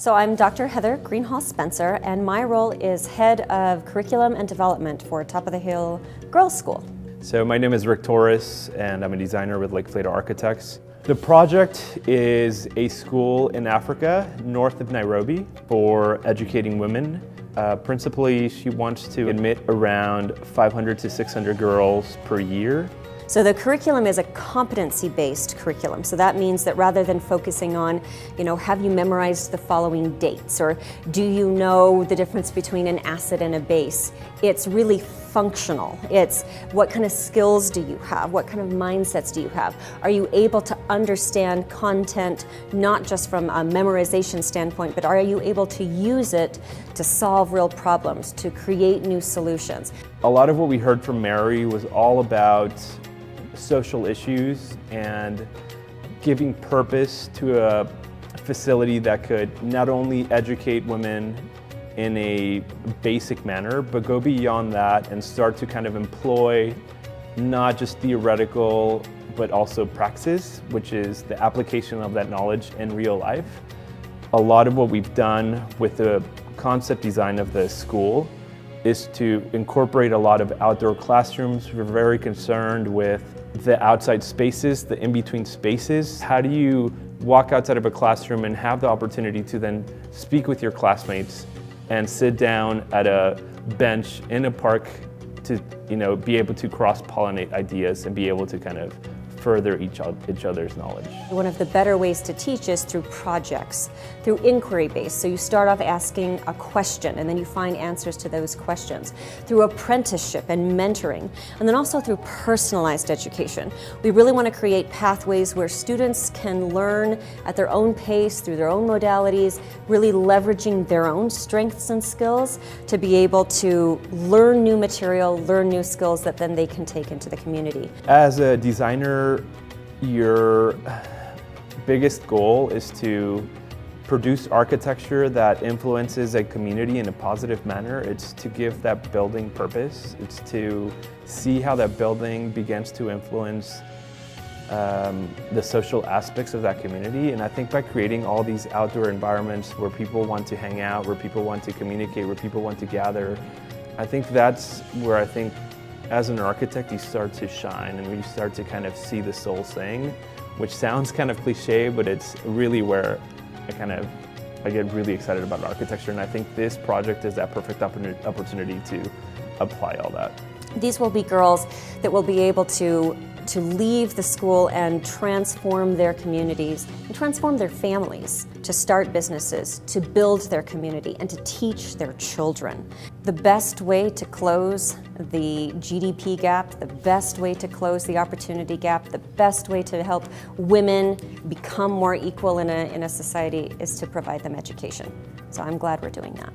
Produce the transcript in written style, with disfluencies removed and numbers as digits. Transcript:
So I'm Dr. Heather Greenhalgh Spencer, and my role is Head of Curriculum and Development for Top of the Hill Girls School. So my name is Rick Torres, and I'm a designer with Lake Plato Architects. The project is a school in Africa, north of Nairobi, for educating women. Principally, she wants to admit around 500 to 600 girls per year. So the curriculum is a competency-based curriculum. So that means that rather than focusing on, have you memorized the following dates, or do you know the difference between an acid and a base, it's really functional. It's what kind of skills do you have? What kind of mindsets do you have? Are you able to understand content, not just from a memorization standpoint, but are you able to use it to solve real problems, to create new solutions? A lot of what we heard from Mary was all about social issues and giving purpose to a facility that could not only educate women in a basic manner, but go beyond that and start to kind of employ not just theoretical, but also praxis, which is the application of that knowledge in real life. A lot of what we've done with the concept design of the school is to incorporate a lot of outdoor classrooms. We're very concerned with the outside spaces, the in-between spaces. How do you walk outside of a classroom and have the opportunity to then speak with your classmates and sit down at a bench in a park to be able to cross-pollinate ideas and be able to kind of further each other's knowledge. One of the better ways to teach is through projects, through inquiry-based. So you start off asking a question and then you find answers to those questions, through apprenticeship and mentoring, and then also through personalized education. We really want to create pathways where students can learn at their own pace, through their own modalities, really leveraging their own strengths and skills to be able to learn new material, learn new skills that then they can take into the community. As a designer, your biggest goal is to produce architecture that influences a community in a positive manner. It's to give that building purpose. It's to see how that building begins to influence the social aspects of that community. And I think by creating all these outdoor environments where people want to hang out, where people want to communicate, where people want to gather, I think that's where I think as an architect, you start to shine and you start to kind of see the soul sing, which sounds kind of cliche, but it's really where I get really excited about architecture. And I think this project is that perfect opportunity to apply all that. These will be girls that will be able to leave the school and transform their communities and transform their families, to start businesses, to build their community, and to teach their children. The best way to close the GDP gap, the best way to close the opportunity gap, the best way to help women become more equal in a society is to provide them education. So I'm glad we're doing that.